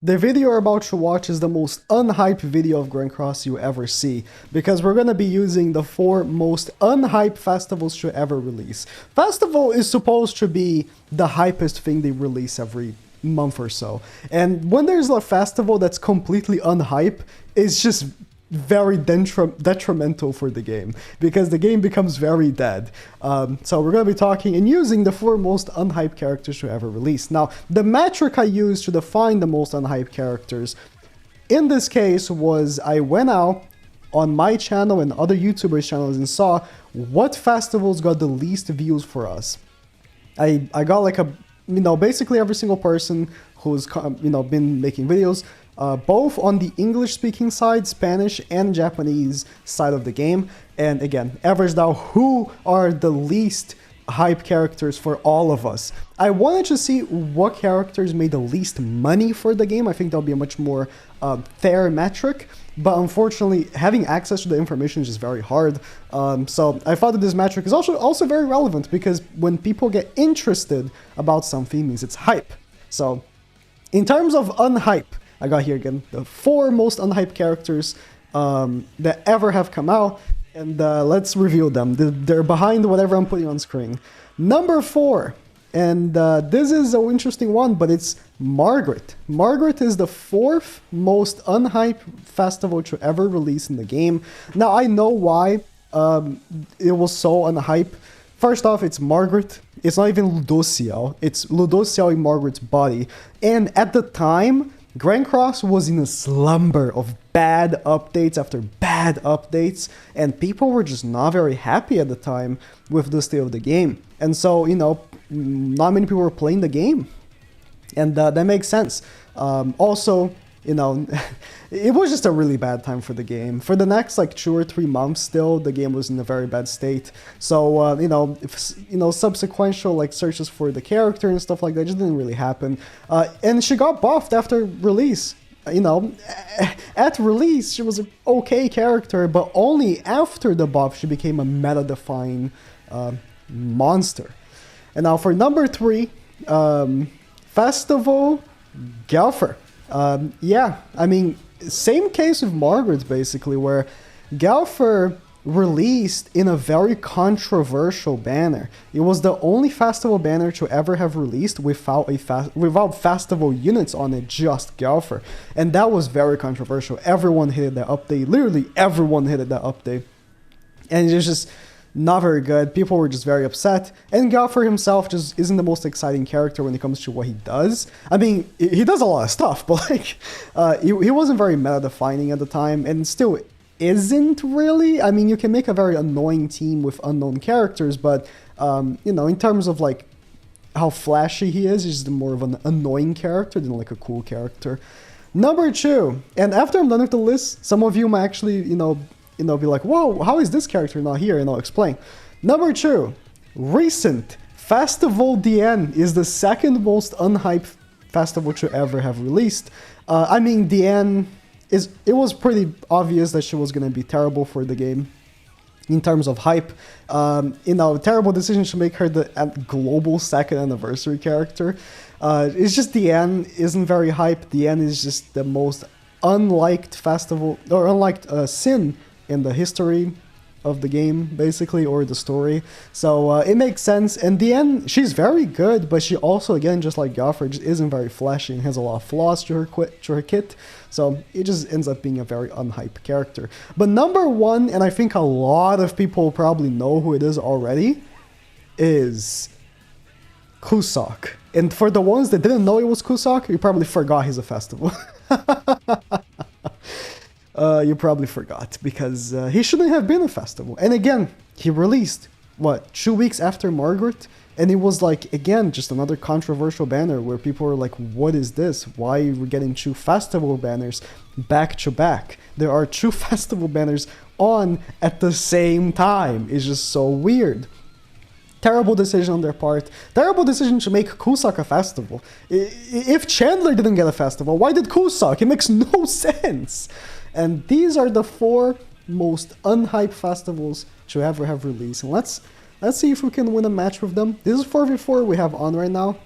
The video you're about to watch is the most unhyped video of Grand Cross you ever see, because we're gonna be using the 4 most unhyped festivals to ever release. Festival is supposed to be the hypest thing they release every month or so, and when there's a festival that's completely unhyped, it's just very detrimental for the game, because the game becomes very dead. So we're going to be talking and using the 4 most unhyped characters to ever release. Now, the metric I used to define the most unhyped characters in this case was I went out on my channel and other YouTubers' channels and saw what festivals got the least views for us. I got like basically every single person who's, been making videos, both on the English-speaking side, Spanish and Japanese side of the game, and again, averaged out who are the least hype characters for all of us. I wanted to see what characters made the least money for the game. I think that'll be a much more fair metric, but unfortunately, having access to the information is just very hard. So I thought that this metric is also very relevant, because when people get interested about something, it means it's hype. So in terms of unhype, I got here again the 4 most unhyped characters that ever have come out, and let's review them. They're behind whatever I'm putting on screen. Number 4, and this is an interesting one, but it's Margaret. Margaret is the 4th most unhyped festival to ever release in the game. Now, I know why it was so unhyped. First off, it's Margaret. It's not even Ludociel. It's Ludociel in Margaret's body. And at the time, Grand Cross was in a slumber of bad updates after bad updates, and people were just not very happy at the time with the state of the game. And so, not many people were playing the game, and that makes sense. Also, it was just a really bad time for the game. For the next 2 or 3 months still, the game was in a very bad state. So, subsequential searches for the character and stuff like that just didn't really happen. And she got buffed after release. At release, she was an okay character, but only after the buff she became a meta-defying monster. And now for number 3, Festival Galfer. Same case with Margaret, basically, where Galfer released in a very controversial banner. It was the only festival banner to ever have released without festival units on it, just Galfer. And that was very controversial. Everyone hated that update. Literally everyone hated that update. And it was just not very good. People were just very upset. And Galfer himself just isn't the most exciting character when it comes to what he does. I mean, he does a lot of stuff, but he wasn't very meta-defining at the time, and still isn't really. I mean, you can make a very annoying team with unknown characters, but in terms of how flashy he is, he's more of an annoying character than a cool character. Number 2, and after I'm done with the list, some of you might actually, be like, whoa, how is this character not here? And I'll explain. Number 2, recent Festival DN is the 2nd most unhyped festival to ever have released. DN it was pretty obvious that she was going to be terrible for the game in terms of hype. Terrible decision to make her the global 2nd anniversary character. It's just DN isn't very hype. DN is just the most unliked festival, or unliked sin in the history of the game, basically, or the story. So it makes sense. And the end, she's very good, but she also, again, just like Galfer, just isn't very flashy and has a lot of flaws to her kit. So it just ends up being a very unhyped character. But number 1, and I think a lot of people probably know who it is already, is Cusack. And for the ones that didn't know it was Cusack, you probably forgot he's a festival. You probably forgot, because he shouldn't have been a festival. And again, he released, 2 weeks after Margaret? And it was again, just another controversial banner where people were like, what is this? Why are we getting 2 festival banners back to back? There are 2 festival banners on at the same time. It's just so weird. Terrible decision on their part. Terrible decision to make Cusack a festival. If Chandler didn't get a festival, why did Cusack? It makes no sense. And these are the 4 most unhyped festivals to ever have released. And let's see if we can win a match with them. This is 4v4 we have on right now.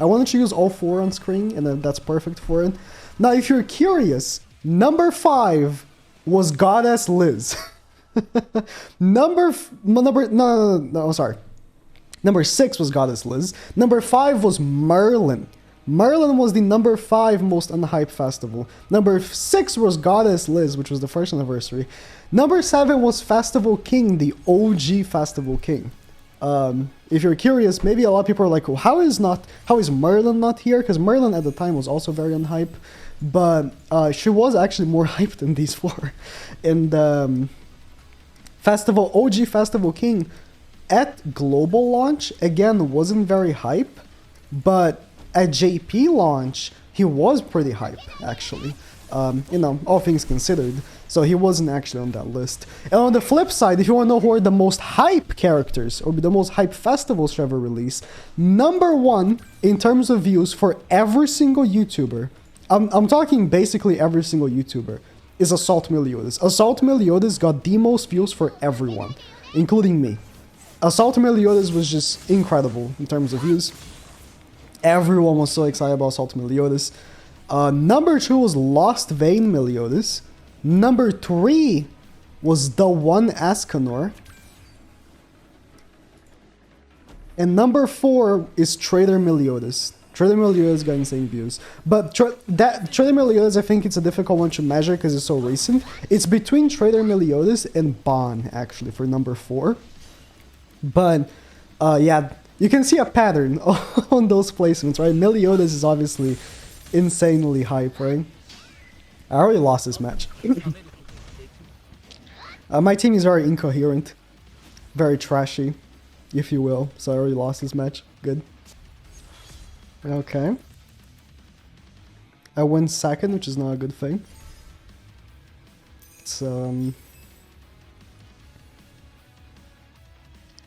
I wanted to use all 4 on screen, and then that's perfect for it. Now, if you're curious, number 5 was Goddess Liz. Number 6 was Goddess Liz. Number 5 was Merlin. Merlin was the number 5 most unhyped festival. Number 6 was Goddess Liz, which was the first anniversary. Number 7 was Festival King, the OG Festival King. If you're curious, maybe a lot of people are like, well, how is Merlin not here? Because Merlin at the time was also very unhyped, but she was actually more hyped than these 4. And OG Festival King at global launch again wasn't very hype, but at JP launch he was pretty hype actually. You know, all things considered. So he wasn't actually on that list. And on the flip side, if you want to know who are the most hype characters or the most hype festivals to ever release, number 1 in terms of views for every single YouTuber, I'm talking basically every single YouTuber, is Assault Meliodas. Assault Meliodas got the most views for everyone, including me. Assault Meliodas was just incredible in terms of views. Everyone was so excited about Assault Meliodas. Number 2 was Lost Vein Meliodas. Number 3 was The One Escanor. And number 4 is Trader Meliodas. Trader Meliodas got insane views. But Trader Meliodas, I think it's a difficult one to measure because it's so recent. It's between Trader Meliodas and Bon, actually, for number 4. But, yeah, you can see a pattern on those placements, right? Meliodas is obviously insanely hype, right? I already lost this match. My team is very incoherent. Very trashy, if you will. So I already lost this match. Good. Okay. I went second, which is not a good thing. It's, I'm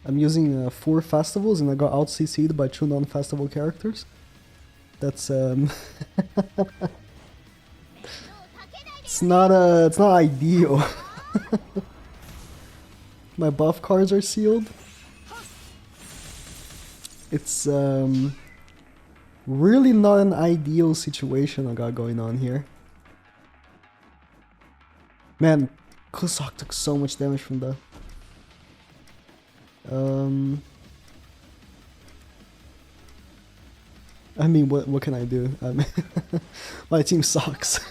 using 4 festivals and I got out-CC'd by 2 non-festival characters. That's, It's not ideal. My buff cards are sealed. It's really not an ideal situation I got going on here. Man, Kusok took so much damage from that. I mean, what can I do? My team sucks.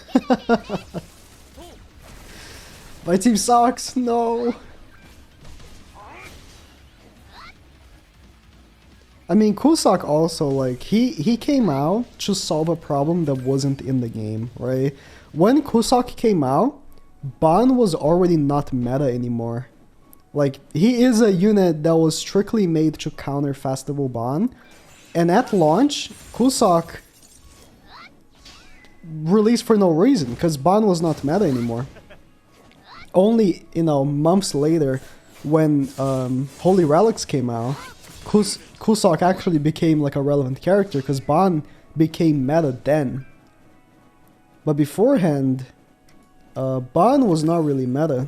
My team sucks. No. I mean, Kusok also, like, he came out to solve a problem that wasn't in the game, right? When Kusok came out, Ban was already not meta anymore. Like, he is a unit that was strictly made to counter Festival Ban. And at launch, Kusok released for no reason, because Ban was not meta anymore. Only, you know, months later, when Holy Relics came out, Kusok actually became like a relevant character, because Ban became meta then. But beforehand, Ban was not really meta.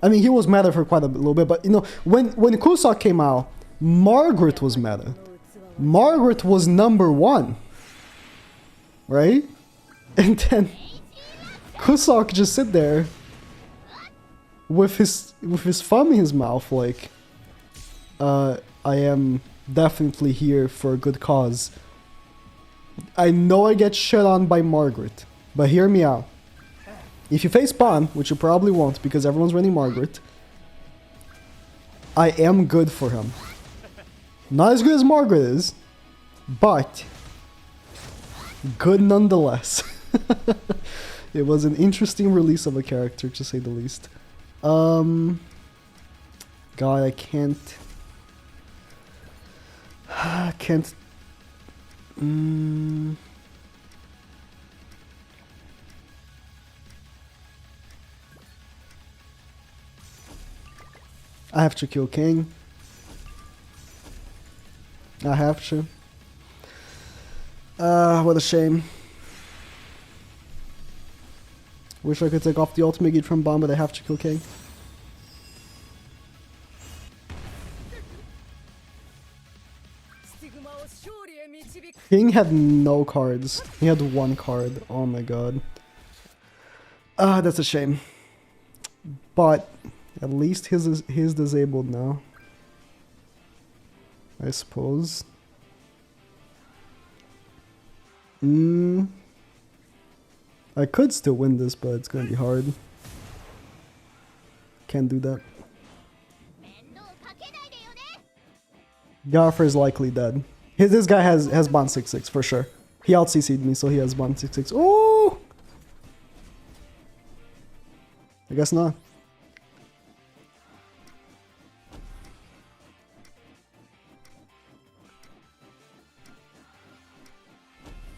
I mean, he was meta for quite a little bit, but you know, when Kusok came out, Margaret was meta. Margaret was number 1. Right? And then Kusok just sit there with his thumb in his mouth like, I am definitely here for a good cause. I know I get shit on by Margaret, but hear me out. If you face Ban, which you probably won't because everyone's running Margaret, I am good for him. Not as good as Margaret is, but good nonetheless. It was an interesting release of a character, to say the least. God, I can't... I can't... I have to kill King. I have to. What a shame. Wish I could take off the ultimate gear from Bomb, but I have to kill King. King had no cards. He had one card. Oh my god. Ah, that's a shame. But at least his is disabled now. I suppose. I could still win this, but it's gonna be hard. Can't do that. Gaffer is likely dead. This guy has bond 6/6 for sure. He out CC'd me, so he has bond 6/6. Oh! I guess not.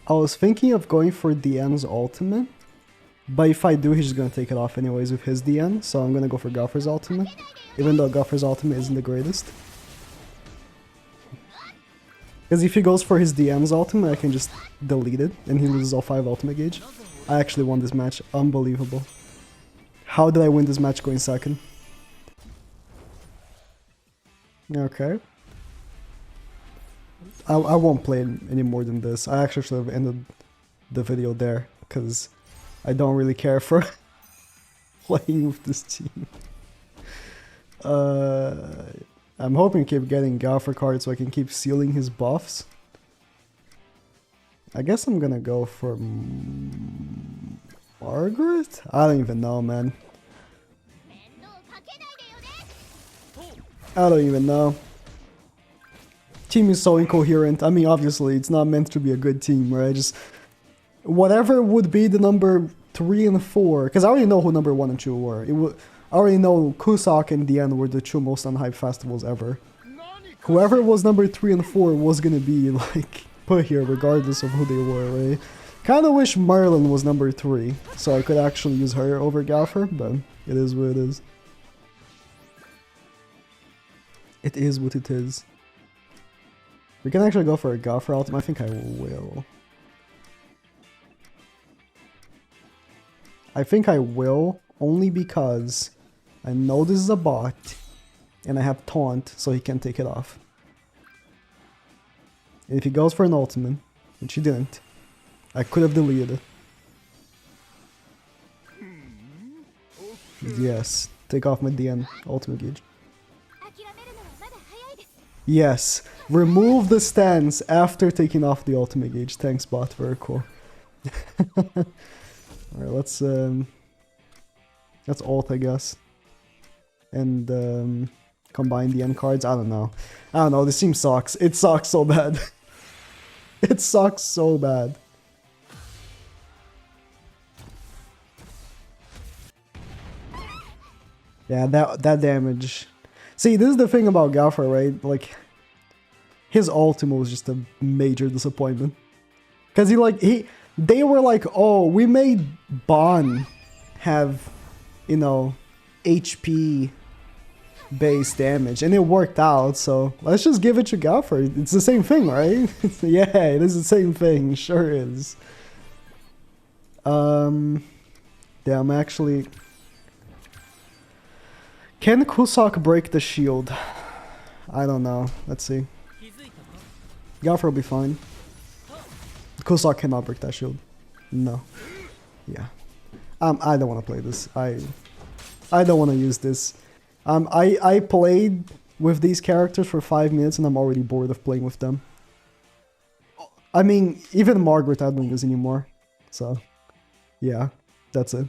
I was thinking of going for DN's ultimate, but if I do, he's just gonna take it off anyways with his DN, so I'm gonna go for Gaffer's ultimate, even though Gaffer's ultimate isn't the greatest. Because if he goes for his DN's ultimate, I can just delete it, and he loses all 5 ultimate gauge. I actually won this match. Unbelievable. How did I win this match going second? Okay. I won't play any more than this. I actually should have ended the video there, because I don't really care for playing with this team. I'm hoping to keep getting Gaffer cards so I can keep sealing his buffs. I guess I'm gonna go for Margaret? I don't even know, man. I don't even know. Team is so incoherent. I mean, obviously, it's not meant to be a good team, right? Just whatever would be the number 3 and 4, because I already know who number 1 and 2 were. I already know Kusak and DN were the 2 most unhyped festivals ever. Whoever was number 3 and 4 was gonna be like put here, regardless of who they were, right? Kind of wish Marlon was number 3, so I could actually use her over Gaffer, but it is what it is. It is what it is. We can actually go for a Gaffer ultimate. I think I will. I think I will, only because I know this is a bot, and I have Taunt, so he can't take it off. And if he goes for an ultimate, which he didn't, I could have deleted it. Yes, take off my DN ultimate gauge. Yes, remove the stance after taking off the ultimate gauge. Thanks, bot. Very cool. Alright, let's ult, I guess. And combine the end cards. I don't know. This team sucks. It sucks so bad. It sucks so bad. Yeah, that damage. See, this is the thing about Gaffer, right? Like, his ultimate was just a major disappointment. Because they were like, oh, we made Bon have, you know, HP based damage, and it worked out, so let's just give it to Gaffer. It's the same thing, right? Yeah, it is the same thing, sure is. Damn, actually... Can Kusak break the shield? I don't know. Let's see. Gaffer will be fine. Kusak cannot break that shield. No. Yeah. I don't want to play this. I don't want to use this. I played with these characters for 5 minutes and I'm already bored of playing with them. I mean, even Margaret I don't use anymore. So, yeah, that's it.